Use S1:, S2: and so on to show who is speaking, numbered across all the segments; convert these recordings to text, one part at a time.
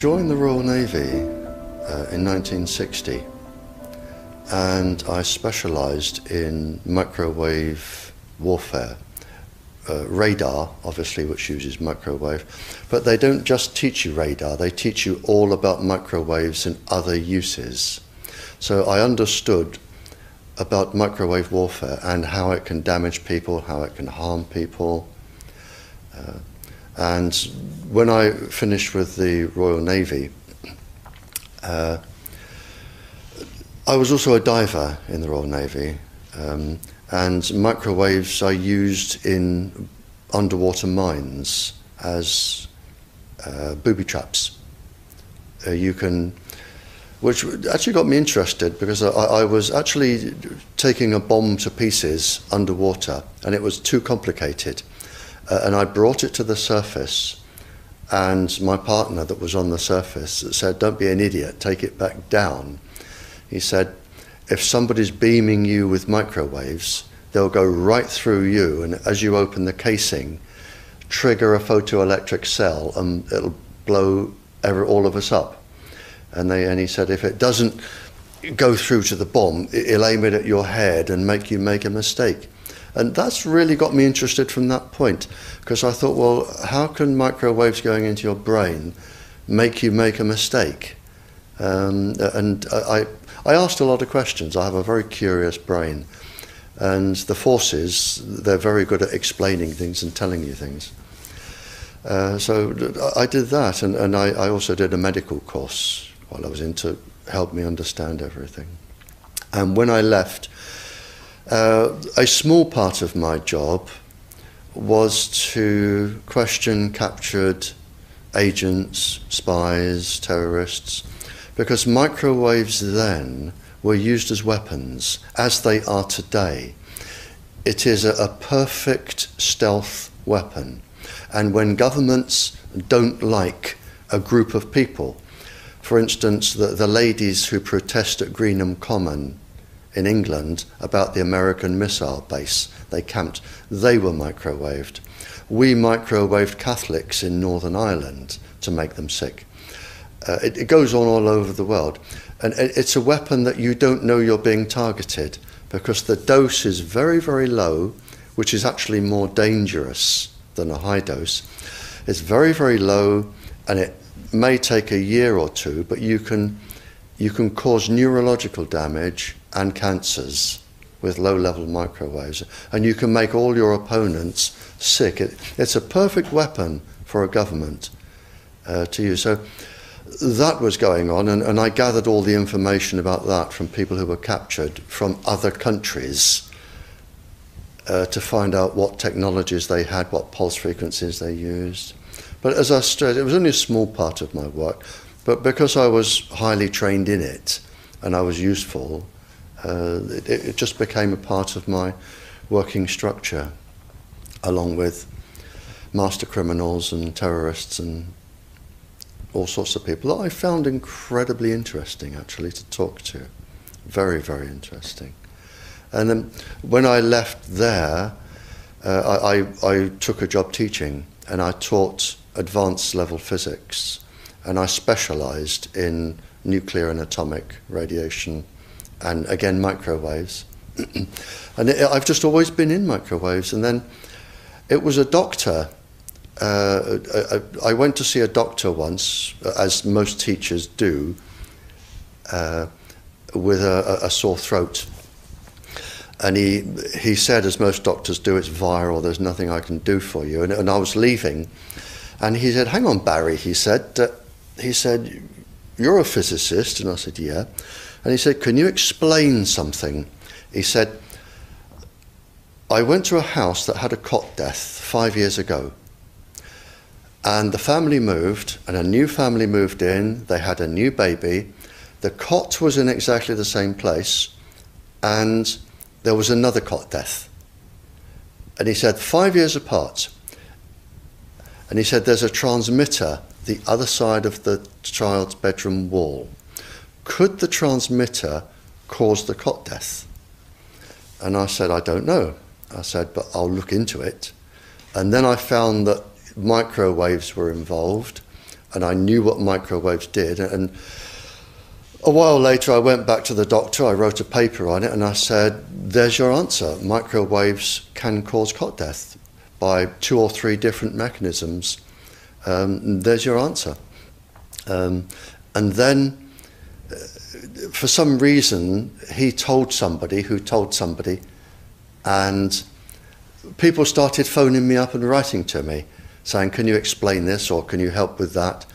S1: Joined the Royal Navy in 1960, and I specialised in microwave warfare. Radar, obviously, which uses microwave, but they don't just teach you radar, they teach you all about microwaves and other uses. So I understood about microwave warfare and how it can damage people, how it can harm people. And when I finished with the Royal Navy, I was also a diver in the Royal Navy. And microwaves are used in underwater mines as booby traps. Which actually got me interested, because I was actually taking a bomb to pieces underwater, and it was too complicated. And I brought it to the surface, and my partner that was on the surface said, "Don't be an idiot, take it back down." He said, if somebody's beaming you with microwaves, they'll go right through you, and as you open the casing, trigger a photoelectric cell, and it'll blow all of us up. And he said, if it doesn't go through to the bomb, it'll aim it at your head and make you make a mistake. And that's really got me interested from that point, because I thought, well, how can microwaves going into your brain make you make a mistake? And I asked a lot of questions. I have a very curious brain. And the forces, they're very good at explaining things and telling you things. So I did that, and I also did a medical course while I was in to help me understand everything. And when I left, a small part of my job was to question captured agents, spies, terrorists, because microwaves then were used as weapons, as they are today. It is a perfect stealth weapon. And when governments don't like a group of people, for instance, the ladies who protest at Greenham Common in England about the American missile base they camped, they were microwaved. We microwaved Catholics in Northern Ireland to make them sick. It goes on all over the world. And it's a weapon that you don't know you're being targeted, because the dose is very, very low, which is actually more dangerous than a high dose. It's very, very low, and it may take a year or two, but you can cause neurological damage and cancers with low-level microwaves, and you can make all your opponents sick. It's a perfect weapon for a government to use. So that was going on, and I gathered all the information about that from people who were captured from other countries to find out what technologies they had, what pulse frequencies they used. But as I stressed, it was only a small part of my work, but because I was highly trained in it and I was useful, it just became a part of my working structure, along with master criminals and terrorists and all sorts of people that I found incredibly interesting, actually, to talk to. Very, very interesting. And then when I left there, I took a job teaching, and I taught advanced level physics, and I specialised in nuclear and atomic radiation, and again microwaves. And I've just always been in microwaves. And then it was a doctor. I went to see a doctor once, as most teachers do, with a sore throat. And he said, as most doctors do, it's viral, there's nothing I can do for you. And I was leaving, and he said, "Hang on, Barrie," he said, "you're a physicist." And I said, "Yeah." And he said, "Can you explain something?" He said, "I went to a house that had a cot death 5 years ago. And the family moved, and a new family moved in, they had a new baby. The cot was in exactly the same place, and there was another cot death." And he said, 5 years apart. And he said, "There's a transmitter the other side of the child's bedroom wall. Could the transmitter cause the cot death?" And I said, "I don't know." I said, "But I'll look into it." And then I found that microwaves were involved, and I knew what microwaves did. And a while later, I went back to the doctor, I wrote a paper on it, and I said, there's your answer. Microwaves can cause cot death by 2 or 3 different mechanisms. There's your answer. And then, for some reason, he told somebody who told somebody, and people started phoning me up and writing to me, saying, can you explain this, or can you help with that?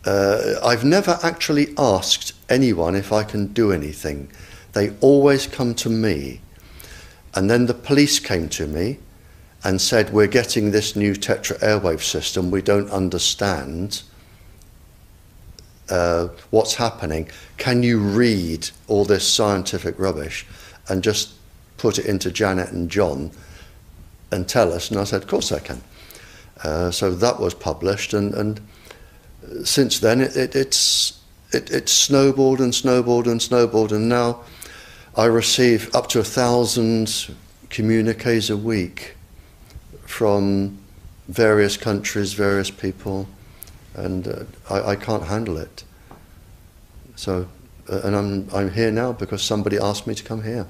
S1: I've never actually asked anyone if I can do anything. They always come to me. And then the police came to me and said, we're getting this new tetra airwave system, we don't understand what's happening. Can you read all this scientific rubbish and just put it into Janet and John and tell us? And I said, of course I can. So that was published, and since then it's snowballed and snowballed and snowballed, and now I receive up to 1,000 communiques a week from various countries, various people, and I can't handle it. So, and I'm here now because somebody asked me to come here.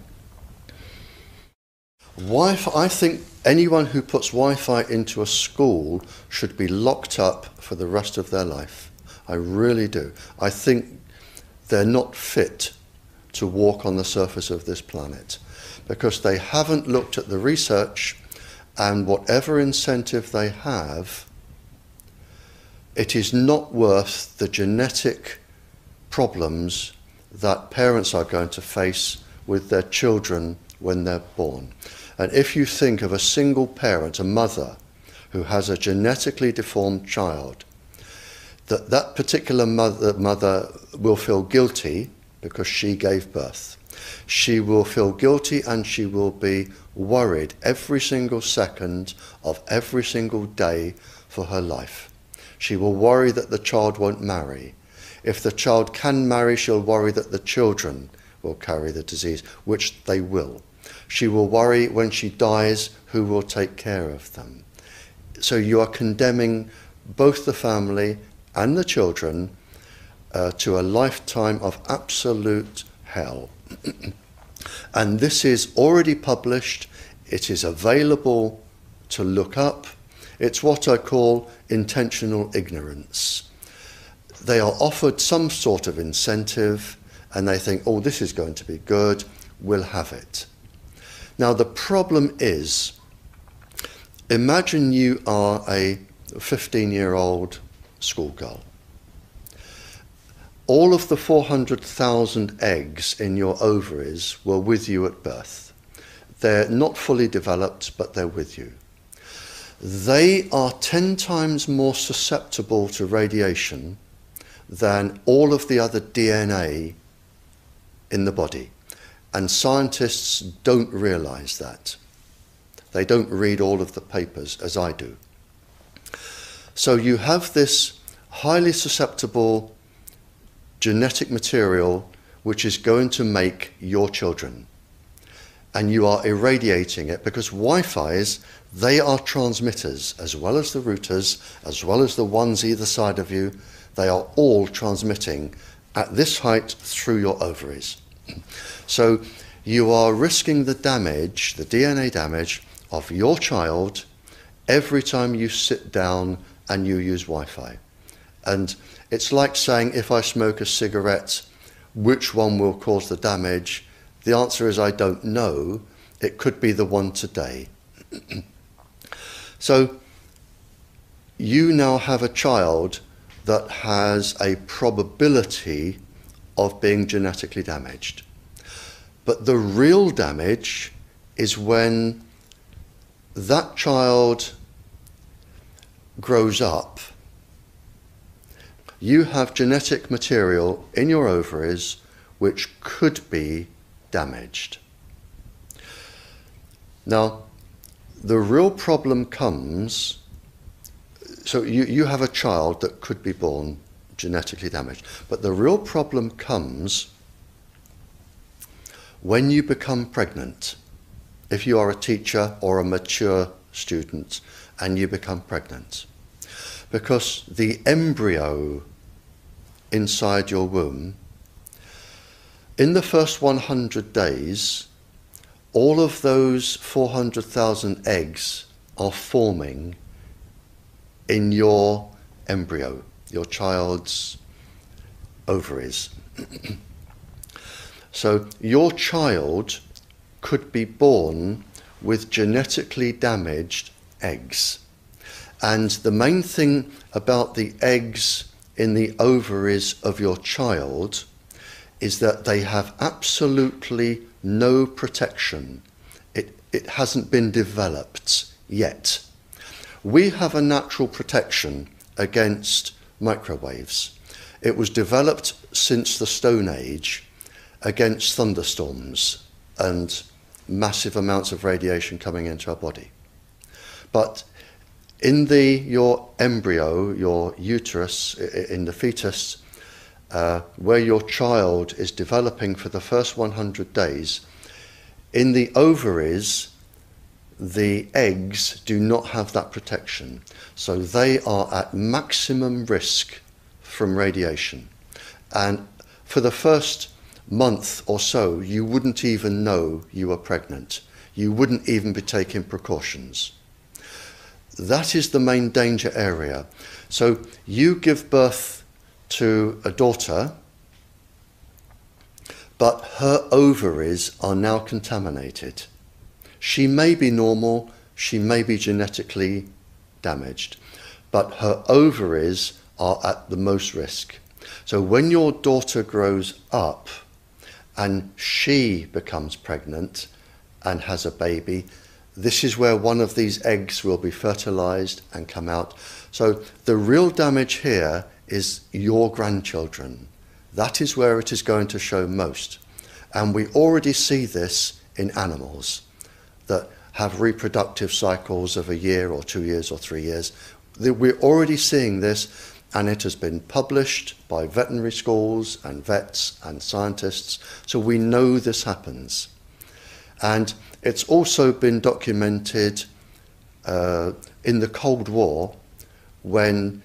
S1: Wi-Fi, I think anyone who puts Wi-Fi into a school should be locked up for the rest of their life. I really do. I think they're not fit to walk on the surface of this planet because they haven't looked at the research, and whatever incentive they have, it is not worth the genetic problems that parents are going to face with their children when they're born. And if you think of a single parent, a mother, who has a genetically deformed child, that particular mother will feel guilty because she gave birth. She will feel guilty and she will be worried every single second of every single day for her life. She will worry that the child won't marry. If the child can marry, she'll worry that the children will carry the disease, which they will. She will worry when she dies who will take care of them. So you are condemning both the family and the children to a lifetime of absolute hell. And this is already published. It is available to look up. It's what I call intentional ignorance. They are offered some sort of incentive and they think, oh, this is going to be good, we'll have it. Now the problem is, imagine you are a 15-year-old schoolgirl. All of the 400,000 eggs in your ovaries were with you at birth. They're not fully developed, but they're with you. They are 10 times more susceptible to radiation than all of the other DNA in the body. And scientists don't realize that. They don't read all of the papers as I do. So you have this highly susceptible genetic material which is going to make your children. And you are irradiating it because Wi-Fi's, they are transmitters as well as the routers, as well as the ones either side of you. They are all transmitting at this height through your ovaries. So you are risking the damage, the DNA damage of your child every time you sit down and you use Wi-Fi. And it's like saying, if I smoke a cigarette, which one will cause the damage? The answer is I don't know. It could be the one today. So you now have a child that has a probability of being genetically damaged. But the real damage is when that child grows up. You have genetic material in your ovaries which could be damaged. Now, the real problem comes, so you have a child that could be born genetically damaged, but the real problem comes when you become pregnant. If you are a teacher or a mature student and you become pregnant. because the embryo inside your womb, in the first 100 days, all of those 400,000 eggs are forming in your embryo, your child's ovaries. So your child could be born with genetically damaged eggs. And the main thing about the eggs in the ovaries of your child is that they have absolutely no protection. It hasn't been developed yet. We have a natural protection against microwaves. It was developed since the Stone Age against thunderstorms and massive amounts of radiation coming into our body. But in your embryo, your uterus, in the fetus, where your child is developing for the first 100 days, in the ovaries, the eggs do not have that protection. So they are at maximum risk from radiation. And for the first month or so, you wouldn't even know you were pregnant. You wouldn't even be taking precautions. That is the main danger area. So you give birth to a daughter, but her ovaries are now contaminated. She may be normal, she may be genetically damaged, but her ovaries are at the most risk. So when your daughter grows up and she becomes pregnant and has a baby, this is where one of these eggs will be fertilized and come out. So the real damage here is your grandchildren. That is where it is going to show most. And we already see this in animals that have reproductive cycles of a year or 2 years or 3 years. We're already seeing this, and it has been published by veterinary schools and vets and scientists. So we know this happens. And it's also been documented in the Cold War when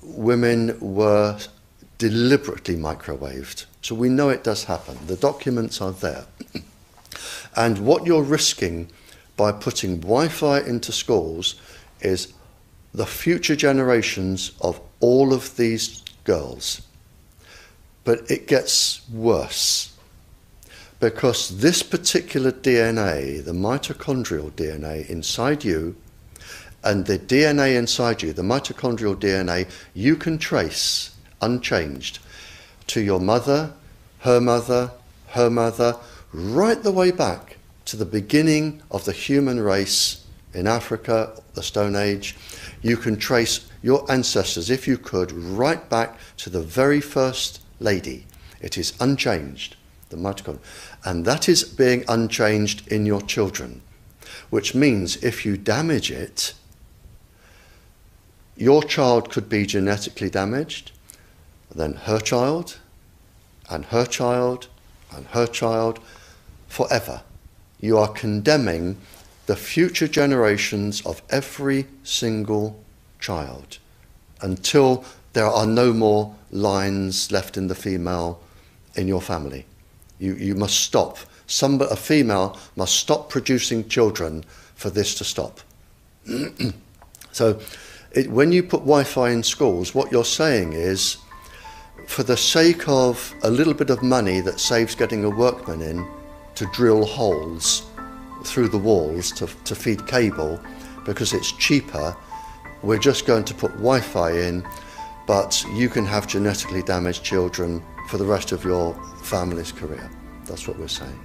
S1: women were deliberately microwaved. So we know it does happen. The documents are there. And what you're risking by putting Wi-Fi into schools is the future generations of all of these girls. But it gets worse, because this particular DNA, the mitochondrial DNA inside you, and the DNA inside you, the mitochondrial DNA, you can trace unchanged to your mother, her mother, her mother, right the way back to the beginning of the human race in Africa, the Stone Age. You can trace your ancestors, if you could, right back to the very first lady. It is unchanged, the mitochondria. And that is being unchanged in your children, which means if you damage it, your child could be genetically damaged, then her child, and her child, and her child, forever. You are condemning the future generations of every single child until there are no more lines left in the female in your family. You must stop. A female must stop producing children for this to stop. So when you put Wi-Fi in schools, what you're saying is, for the sake of a little bit of money that saves getting a workman in to drill holes through the walls to feed cable, because it's cheaper, we're just going to put Wi-Fi in, but you can have genetically damaged children for the rest of your family's career. That's what we're saying.